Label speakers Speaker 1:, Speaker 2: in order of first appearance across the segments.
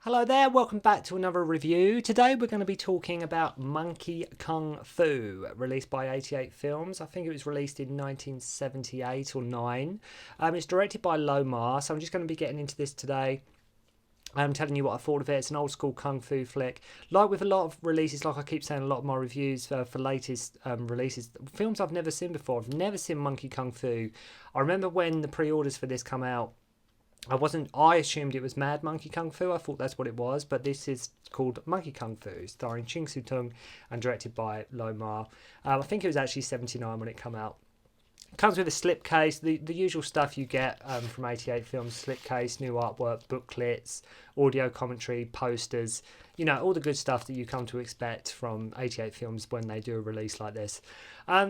Speaker 1: Hello there, welcome back to another review. Today we're going to be talking about Monkey Kung Fu, released by 88 Films. I think it was released in 1978 or 9. It's directed by Lomar, so I'm just going to be getting into this today. I'm telling you what I thought of it. It's an old school kung fu flick. Like with a lot of releases, like I keep saying, a lot of my reviews for latest releases, films I've never seen before. I've never seen Monkey Kung Fu. I remember when the pre-orders for this come out, I assumed it was Mad Monkey Kung Fu. I thought that's what it was, but this is called Monkey Kung Fu, starring Ching Siu-tung and directed by Lomar. I think it was actually 79 when it came out. Comes with a slipcase, the usual stuff you get from 88 Films: slipcase, new artwork, booklets, audio commentary, posters, all the good stuff that you come to expect from 88 Films when they do a release like this.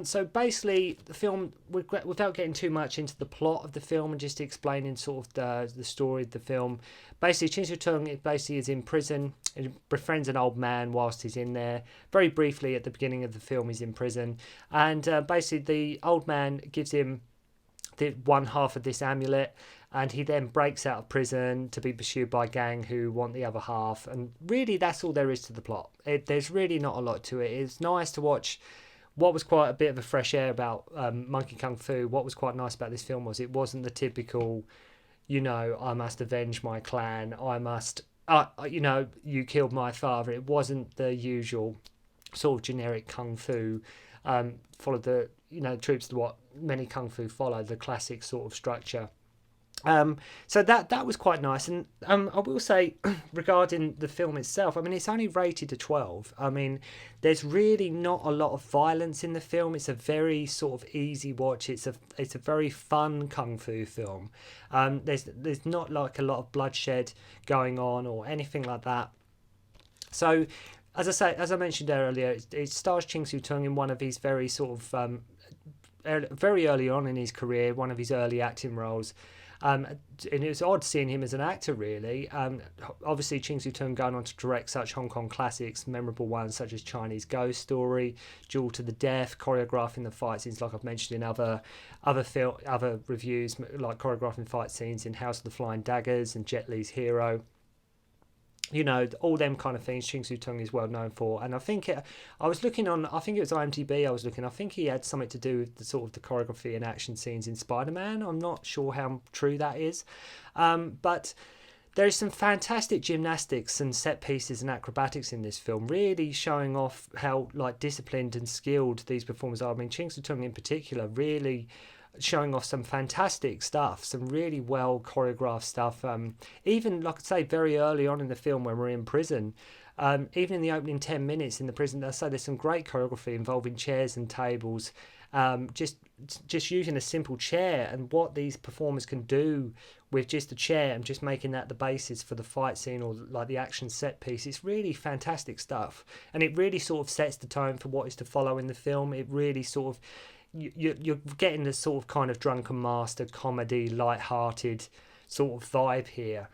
Speaker 1: So basically, the film, without getting too much into the plot of the film and just explaining sort of the story of the film, basically Ching Siu-tung is in prison. He befriends an old man whilst he's in there. Very briefly at the beginning of the film, he's in prison, and basically the old man gives him the one half of this amulet, and he then breaks out of prison to be pursued by a gang who want the other half. And really, that's all there is to the plot. There's really not a lot to it. It's nice to watch. What was quite a bit of a fresh air about Monkey Kung Fu, what was quite nice about this film was it wasn't the typical, I must avenge my clan, I must, you killed my father. It wasn't the usual sort of generic Kung Fu, followed the, troops to what many Kung Fu follow, the classic sort of structure. So that was quite nice, and I will say regarding the film itself, I mean, it's only rated to 12. I mean, there's really not a lot of violence in the film. It's a very sort of easy watch. It's a very fun kung fu film. There's not like a lot of bloodshed going on or anything like that. So, as I mentioned earlier, it stars Ching Siu-tung in one of his very sort of very early on in his career, one of his early acting roles. And it was odd seeing him as an actor, really. Obviously, Ching Siu-tung going on to direct such Hong Kong classics, memorable ones such as Chinese Ghost Story, Duel to the Death, choreographing the fight scenes, like I've mentioned in other reviews, like choreographing fight scenes in House of the Flying Daggers and Jet Li's Hero. All them kind of things Ching Siu-tung is well known for. And I think I was looking on, I think it was IMDb I think he had something to do with the sort of the choreography and action scenes in Spider-Man. I'm not sure how true that is. But there is some fantastic gymnastics and set pieces and acrobatics in this film, really showing off how disciplined and skilled these performers are. I mean, Ching Siu-tung in particular really showing off some fantastic stuff, some really well choreographed stuff. Even, like I say, very early on in the film when we're in prison, even in the opening 10 minutes in the prison, I say there's some great choreography involving chairs and tables. Just using a simple chair and what these performers can do with just a chair and just making that the basis for the fight scene or like the action set piece. It's really fantastic stuff, and it really sort of sets the tone for what is to follow in the film. It really sort of you're getting this sort of kind of drunken master comedy, light-hearted sort of vibe here,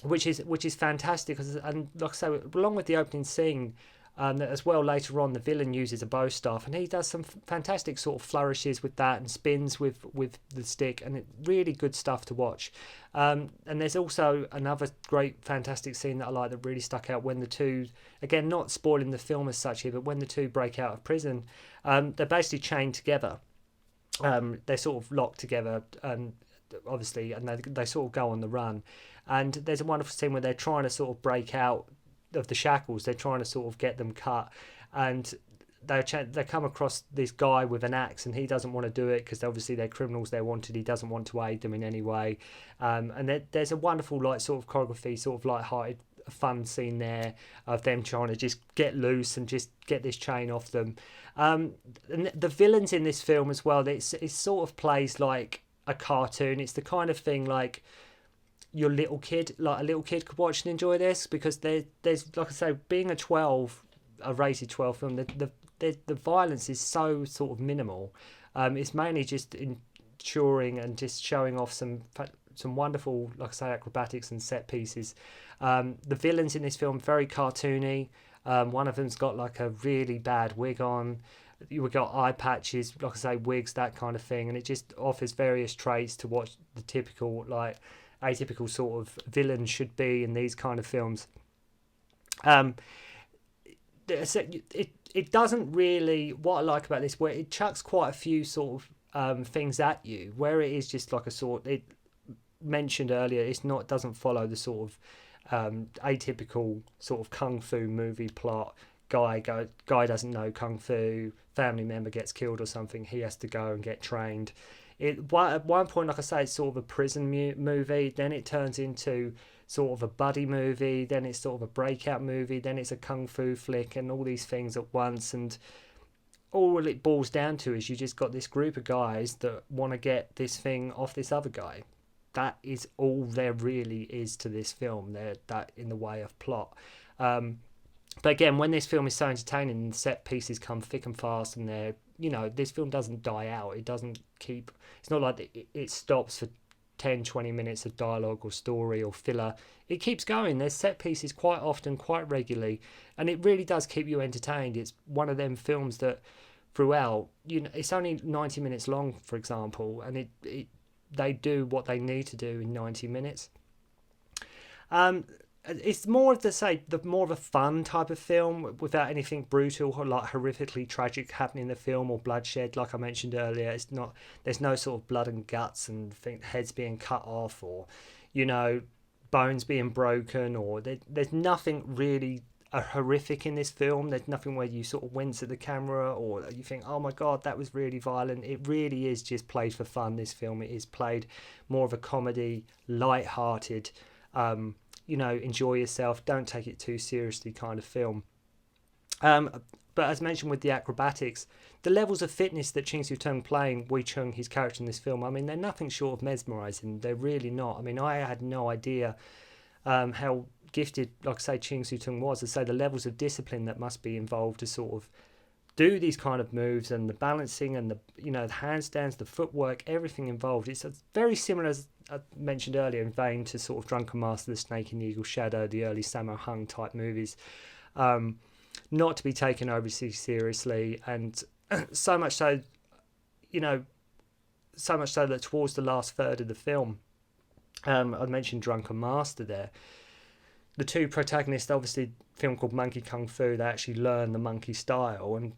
Speaker 1: which is fantastic. And like I say, along with the opening scene, as well later on, the villain uses a bow staff, and he does some fantastic sort of flourishes with that and spins with the stick, and it really good stuff to watch. And there's also another great fantastic scene that I like that really stuck out when the two, again not spoiling the film as such here, but when the two break out of prison, they're basically chained together. They're sort of locked together, obviously, and they sort of go on the run. And there's a wonderful scene where they're trying to sort of break out of the shackles. They're trying to sort of get them cut, and they come across this guy with an axe, and he doesn't want to do it because obviously they're criminals, they're wanted. He doesn't want to aid them in any way, and there's a wonderful sort of choreography, sort of light-hearted fun scene there of them trying to just get loose and just get this chain off them. And the villains in this film as well, it sort of plays like a cartoon. It's the kind of thing like a little kid could watch and enjoy this, because there's like I say, being a rated 12 film, the violence is so sort of minimal. It's mainly just ensuring and just showing off some wonderful, like I say, acrobatics and set pieces. The villains in this film very cartoony. One of them's got like a really bad wig on. We've got eye patches, like I say, wigs, that kind of thing, and it just offers various traits to watch the typical atypical sort of villain should be in these kind of films. Um, it doesn't really, what I like about this, where it chucks quite a few sort of things at you, where it is just like a sort, it mentioned earlier, doesn't follow the sort of atypical sort of kung fu movie plot. Guy doesn't know kung fu, family member gets killed or something, he has to go and get trained. At one point, like I say, it's sort of a prison movie, then it turns into sort of a buddy movie, then it's sort of a breakout movie, then it's a kung fu flick, and all these things at once. And all it boils down to is you just got this group of guys that want to get this thing off this other guy. That is all there really is to this film. That in the way of plot. But again, when this film is so entertaining and set pieces come thick and fast, and this film doesn't die out. It doesn't keep. It's not like it stops for 10, 20 minutes of dialogue or story or filler. It keeps going. There's set pieces quite often, quite regularly, and it really does keep you entertained. It's one of them films that throughout, it's only 90 minutes long, for example, and they do what they need to do in 90 minutes. It's more of the more of a fun type of film without anything brutal or like horrifically tragic happening in the film or bloodshed, like I mentioned earlier. There's no sort of blood and guts and heads being cut off or, bones being broken, or there's nothing really horrific in this film. There's nothing where you sort of wince at the camera or you think, oh my god, that was really violent. It really is just played for fun, this film. It is played more of a comedy, light-hearted, enjoy yourself, don't take it too seriously kind of film. But as mentioned with the acrobatics, the levels of fitness that Ching Siu-tung playing Wei Chung, his character in this film, I mean, they're nothing short of mesmerising. They're really not. I mean, I had no idea how gifted, like I say, Ching Siu-tung was. I say the levels of discipline that must be involved to sort of do these kind of moves, and the balancing and the handstands, the footwork, everything involved. It's very similar, as I mentioned earlier, in vein to sort of Drunken Master, The Snake in the Eagle's Shadow, the early Sammo Hung type movies. Not to be taken overly seriously, and so much so that towards the last third of the film, I mentioned Drunken Master there. The two protagonists, obviously, a film called Monkey Kung Fu, they actually learn the monkey style, and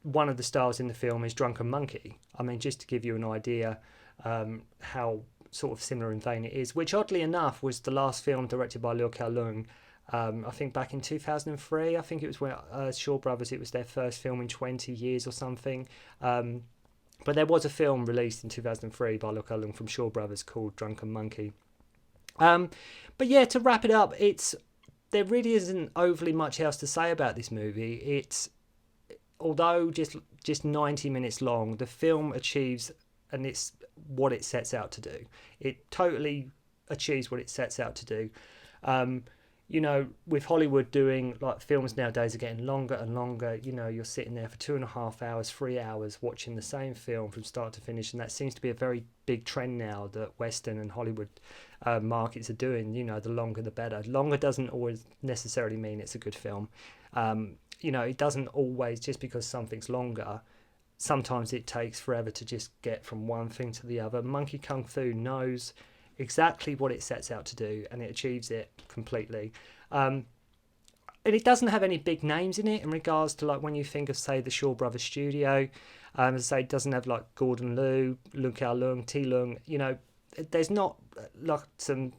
Speaker 1: one of the styles in the film is Drunken Monkey. I mean, just to give you an idea how sort of similar in vein it is, which oddly enough was the last film directed by Liu Kao-lung. I think back in 2003, I think it was when Shaw Brothers, it was their first film in 20 years or something. But there was a film released in 2003 by Liu Kao-lung from Shaw Brothers called Drunken Monkey. But yeah, to wrap it up, there really isn't overly much else to say about this movie. Although just 90 minutes long, the film achieves, and it's what it sets out to do. It totally achieves what it sets out to do. With Hollywood doing, like, films nowadays are getting longer and longer. You're sitting there for 2.5 hours, 3 hours watching the same film from start to finish, and that seems to be a very big trend now that Western and Hollywood markets are doing. The longer the better. Longer doesn't always necessarily mean it's a good film. It doesn't always, just because something's longer, sometimes it takes forever to just get from one thing to the other. Monkey Kung Fu knows exactly what it sets out to do, and it achieves it completely. And it doesn't have any big names in it in regards to, like, when you think of, say, the Shaw Brothers studio. As I say, it doesn't have like Gordon Liu, Liu Kao-lung, T. Lung. There's not like some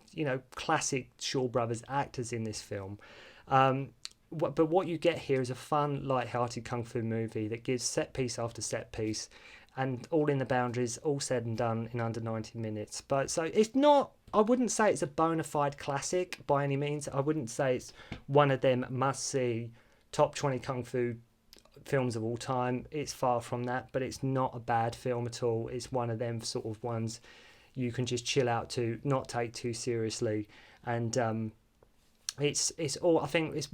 Speaker 1: classic Shaw Brothers actors in this film. But what you get here is a fun, light-hearted kung fu movie that gives set piece after set piece, and all in the boundaries, all said and done in under 90 minutes. But so it's not, I wouldn't say it's a bona fide classic by any means. I wouldn't say it's one of them must-see top 20 kung fu films of all time. It's far from that, but it's not a bad film at all. It's one of them sort of ones you can just chill out to, not take too seriously, and it's all, I think it's